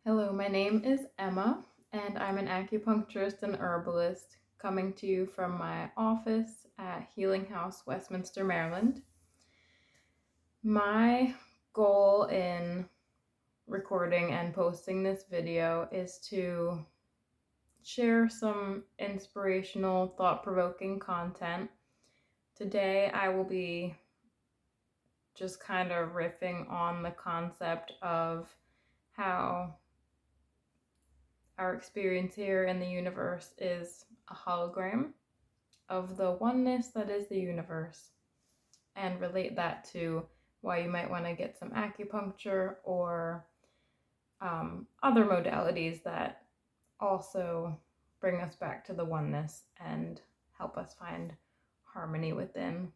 Hello, my name is Emma, and I'm an acupuncturist and herbalist coming to you from my office at Healing House, Westminster, Maryland. My goal in recording and posting this video is to share some inspirational, thought-provoking content. Today, I will be just kind of riffing on the concept of how our experience here in the universe is a hologram of the oneness that is the universe, and relate that to why you might want to get some acupuncture or other modalities that also bring us back to the oneness and help us find harmony within.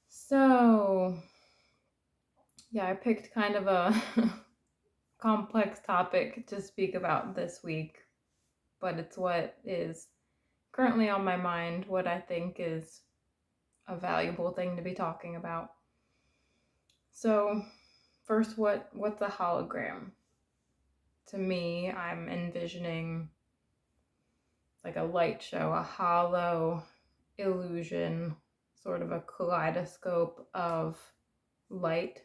So, yeah, I picked kind of a complex topic to speak about this week, but it's what is currently on my mind, what I think is a valuable thing to be talking about. So, first, what's a hologram? To me, I'm envisioning like a light show, a hollow illusion, sort of a kaleidoscope of light.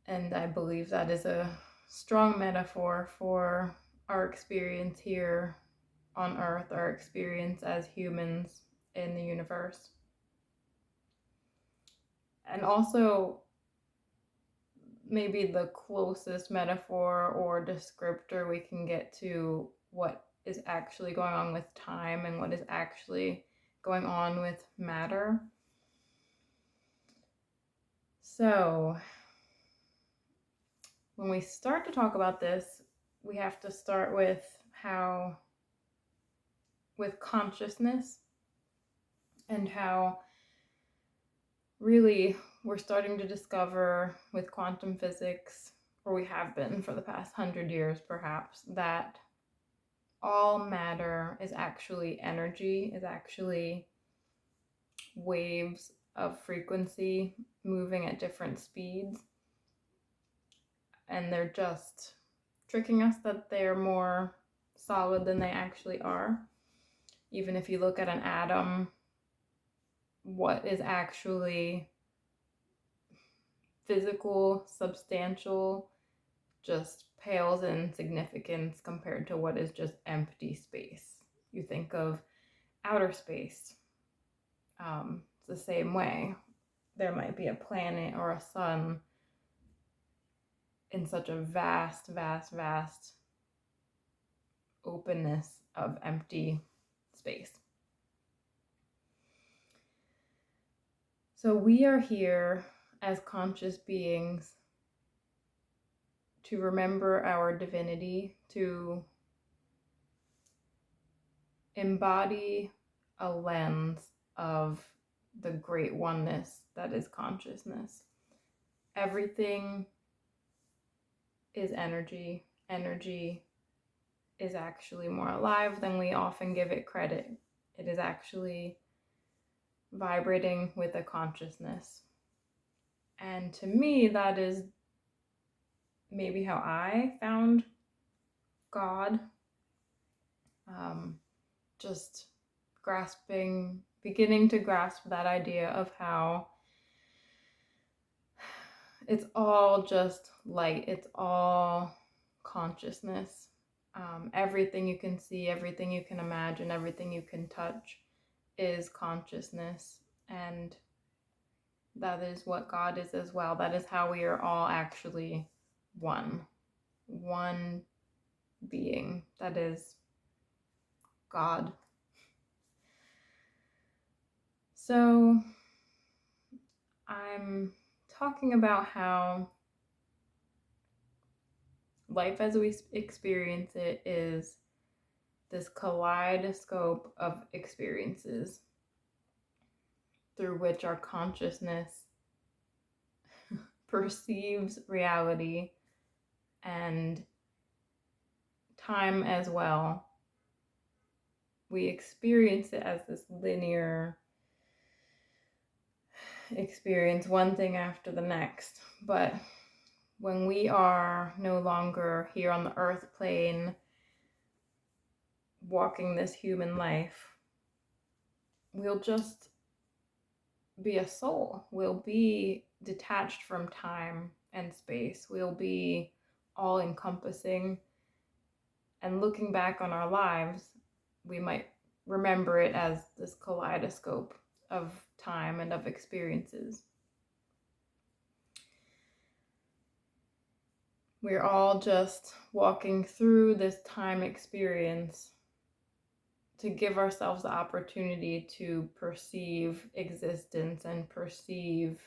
And I believe that is a strong metaphor for our experience here on Earth, our experience as humans in the universe. And also, maybe the closest metaphor or descriptor we can get to what is actually going on with time and what is actually going on with matter. So, when we start to talk about this, we have to start with consciousness, and how really we're starting to discover with quantum physics, or we have been for the past 100 years perhaps, that all matter is actually energy, is actually waves of frequency moving at different speeds. And they're just tricking us that they're more solid than they actually are. Even if you look at an atom, what is actually physical, substantial, just pales in significance compared to what is just empty space. You think of outer space, it's the same way. There might be a planet or a sun in such a vast openness of empty space. So we are here as conscious beings to remember our divinity, to embody a lens of the great oneness that is consciousness. Everything is energy. Energy is actually more alive than we often give it credit. It is actually vibrating with a consciousness. And to me, that is maybe how I found God. Just beginning to grasp that idea of how it's all just light, it's all consciousness. Everything you can see, everything you can imagine, everything you can touch is consciousness. And that is what God is as well. That is how we are all actually one being. That is God. So I'm talking about how life as we experience it is this kaleidoscope of experiences through which our consciousness perceives reality and time as well. We experience it as this linear experience one thing after the next. But when we are no longer here on the earth plane, walking this human life, we'll just be a soul. We'll be detached from time and space. We'll be all encompassing. And looking back on our lives, we might remember it as this kaleidoscope of time and of experiences. We're all just walking through this time experience to give ourselves the opportunity to perceive existence and perceive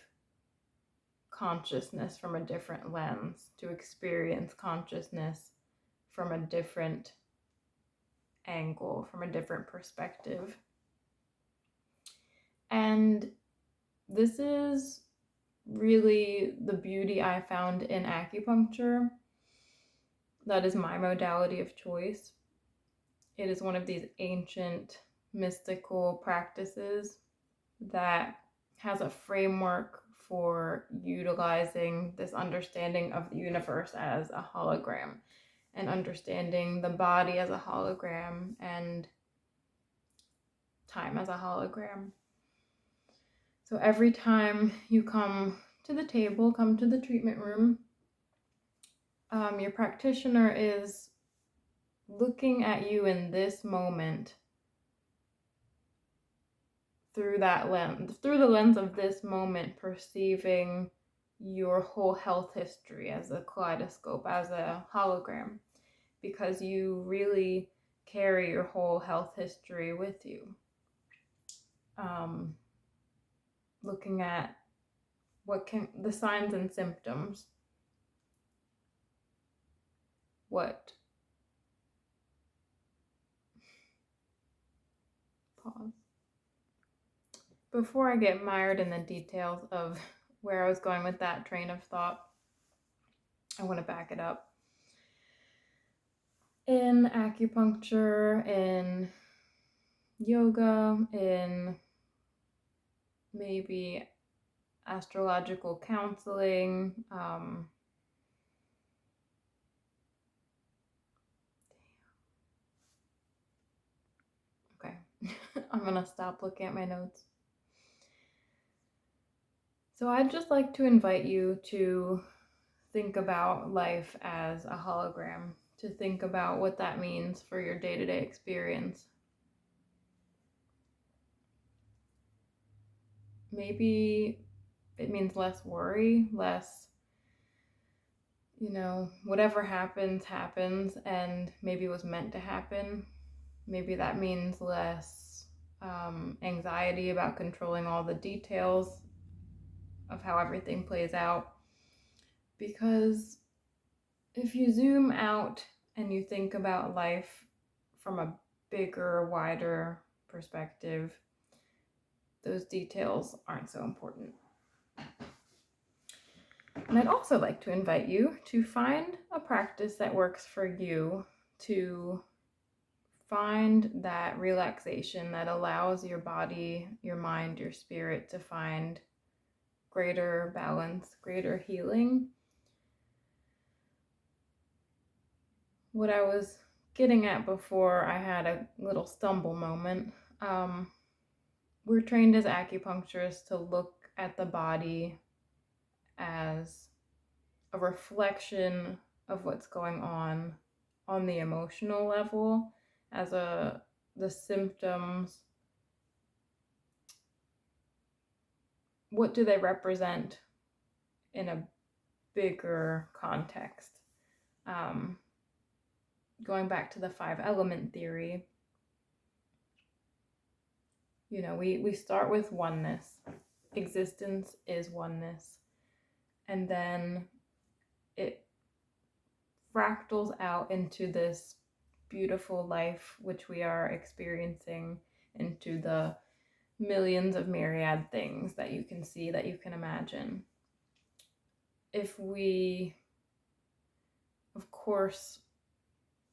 consciousness from a different lens, to experience consciousness from a different angle, from a different perspective. And this is really the beauty I found in acupuncture. That is my modality of choice. It is one of these ancient mystical practices that has a framework for utilizing this understanding of the universe as a hologram and understanding the body as a hologram and time as a hologram. So every time you come to the table, come to the treatment room, your practitioner is looking at you in this moment through that lens, through the lens of this moment, perceiving your whole health history as a kaleidoscope, as a hologram, because you really carry your whole health history with you. Looking at the signs and symptoms, pause. Before I get mired in the details of where I was going with that train of thought, I want to back it up. In acupuncture, in yoga, in maybe astrological counseling, okay, I'm gonna stop looking at my notes. So I'd just like to invite you to think about life as a hologram, to think about what that means for your day-to-day experience. Maybe it means less worry, less, whatever happens, and maybe was meant to happen. Maybe that means less anxiety about controlling all the details of how everything plays out. Because if you zoom out and you think about life from a bigger, wider perspective, those details aren't so important. And I'd also like to invite you to find a practice that works for you, to find that relaxation that allows your body, your mind, your spirit to find greater balance, greater healing. What I was getting at before I had a little stumble moment, we're trained as acupuncturists to look at the body as a reflection of what's going on the emotional level, as the symptoms. What do they represent in a bigger context? Going back to the 5-element theory, we start with oneness. Existence is oneness. And then it fractals out into this beautiful life which we are experiencing, into the millions of myriad things that you can see, that you can imagine. Of course,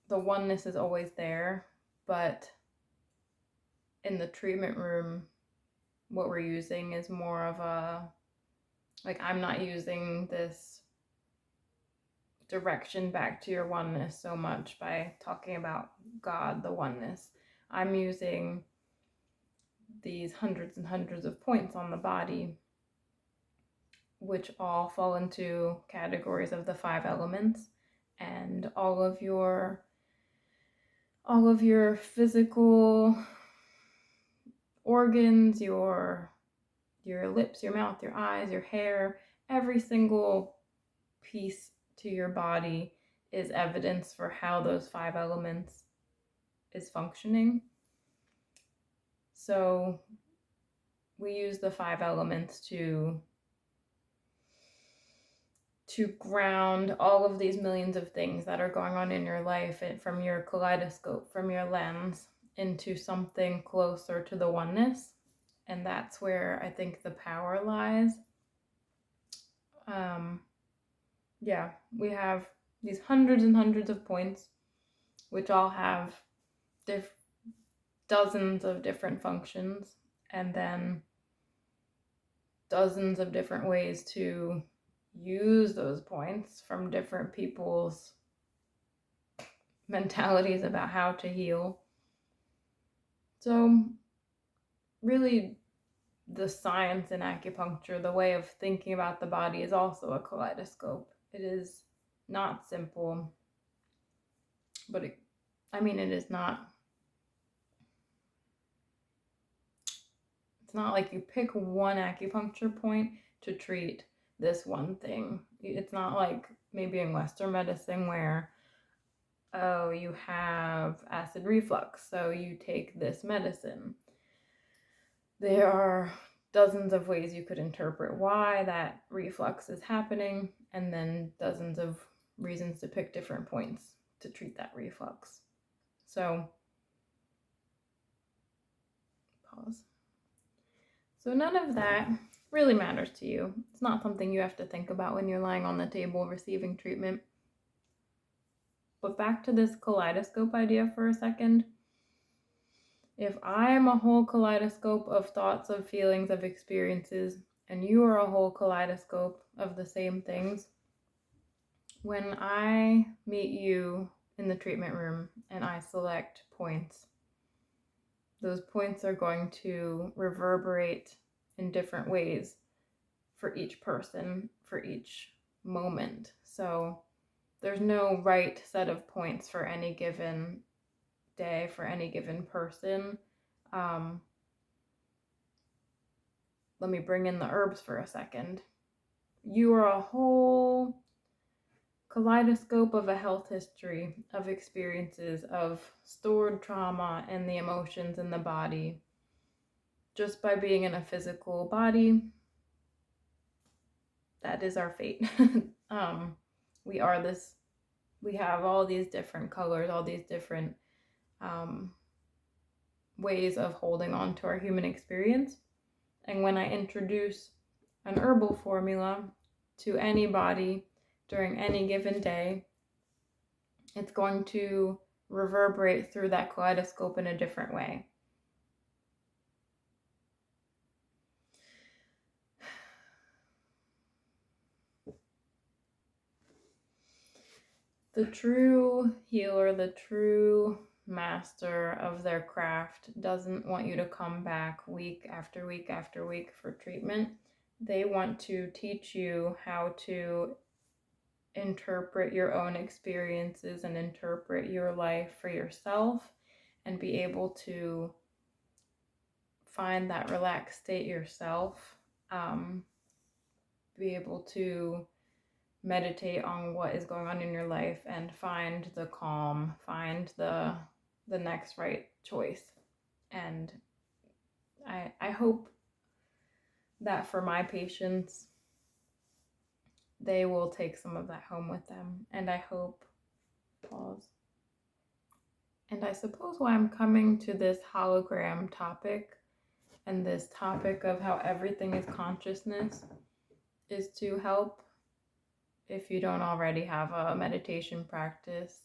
the oneness is always there, but in the treatment room, what we're using is more of a, like, I'm not using this direction back to your oneness so much by talking about God, the oneness. I'm using these hundreds and hundreds of points on the body, which all fall into categories of the 5 elements, and all of your physical organs, your lips, your mouth, your eyes, your hair, every single piece to your body is evidence for how those 5 elements is functioning. So we use the 5 elements to ground all of these millions of things that are going on in your life, and from your kaleidoscope, from your lens, into something closer to the oneness. And that's where I think the power lies. We have these hundreds and hundreds of points, which all have dozens of different functions, and then dozens of different ways to use those points from different people's mentalities about how to heal. So really, the science in acupuncture, the way of thinking about the body, is also a kaleidoscope. It is not simple, but it is not. It's not like you pick one acupuncture point to treat this one thing. It's not like maybe in Western medicine where, oh, you have acid reflux, so you take this medicine. There are dozens of ways you could interpret why that reflux is happening, and then dozens of reasons to pick different points to treat that reflux. So, pause. So none of that really matters to you. It's not something you have to think about when you're lying on the table receiving treatment. But back to this kaleidoscope idea for a second. If I'm a whole kaleidoscope of thoughts, of feelings, of experiences, and you are a whole kaleidoscope of the same things, when I meet you in the treatment room and I select points, those points are going to reverberate in different ways for each person, for each moment. So there's no right set of points for any given day, for any given person. Let me bring in the herbs for a second. You are a whole kaleidoscope of a health history, of experiences, of stored trauma and the emotions in the body. Just by being in a physical body, that is our fate. We are this, we have all these different colors, all these different ways of holding on to our human experience. And when I introduce an herbal formula to anybody during any given day, it's going to reverberate through that kaleidoscope in a different way. The true healer, the true master of their craft doesn't want you to come back week after week after week for treatment. They want to teach you how to interpret your own experiences and interpret your life for yourself, and be able to find that relaxed state yourself, be able to meditate on what is going on in your life and find the calm, find the next right choice. And I hope that for my patients, they will take some of that home with them. And I hope, and I suppose why I'm coming to this hologram topic and this topic of how everything is consciousness is to help, if you don't already have a meditation practice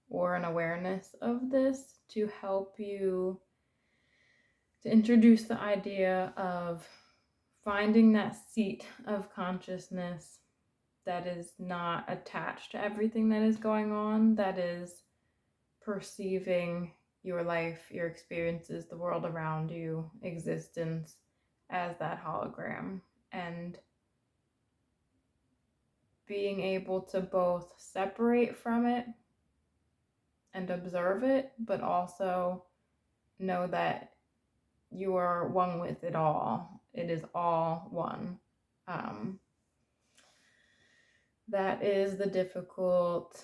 or an awareness of this, to help you to introduce the idea of finding that seat of consciousness that is not attached to everything that is going on, that is perceiving your life, your experiences, the world around you, existence as that hologram, and being able to both separate from it and observe it, but also know that you are one with it all. It is all one. That is the difficult,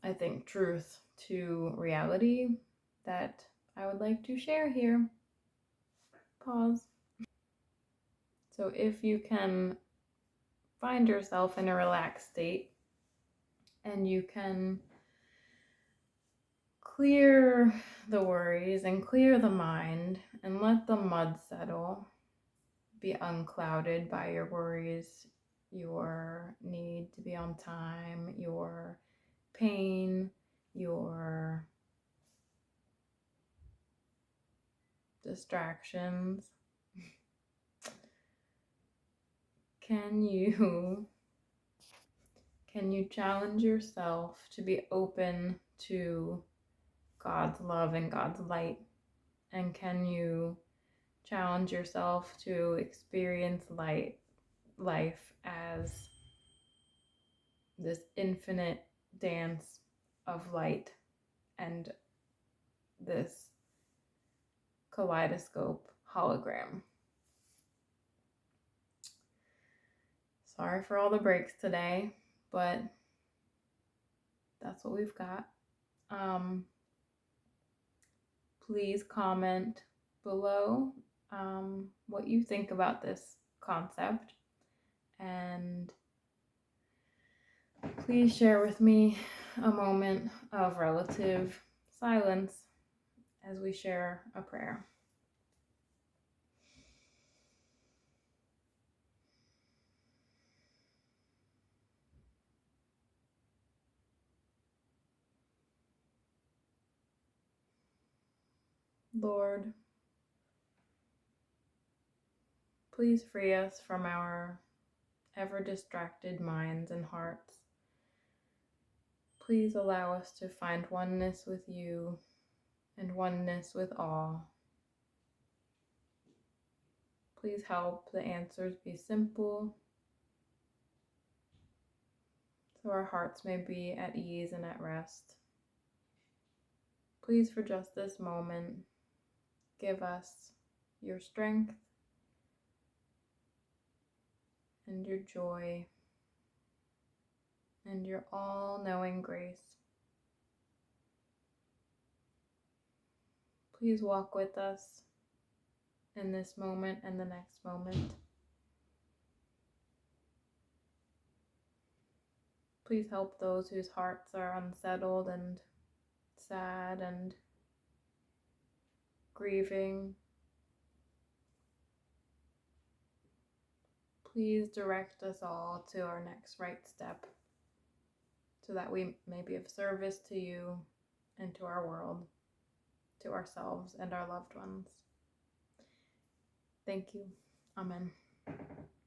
I think, truth to reality that I would like to share here. Pause. So if you can find yourself in a relaxed state and you can clear the worries and clear the mind and let the mud settle, be unclouded by your worries, your need to be on time, your pain, your distractions. Can you challenge yourself to be open to God's love and God's light? And can you challenge yourself to experience life as this infinite dance of light and this kaleidoscope hologram? Sorry for all the breaks today, but that's what we've got. Please comment below what you think about this concept, and please share with me a moment of relative silence as we share a prayer. Lord, please free us from our ever-distracted minds and hearts. Please allow us to find oneness with you and oneness with all. Please help the answers be simple, so our hearts may be at ease and at rest. Please, for just this moment, give us your strength and your joy and your all-knowing grace. Please walk with us in this moment and the next moment. Please help those whose hearts are unsettled and sad and grieving. Please direct us all to our next right step, so that we may be of service to you and to our world, to ourselves and our loved ones. Thank you. Amen.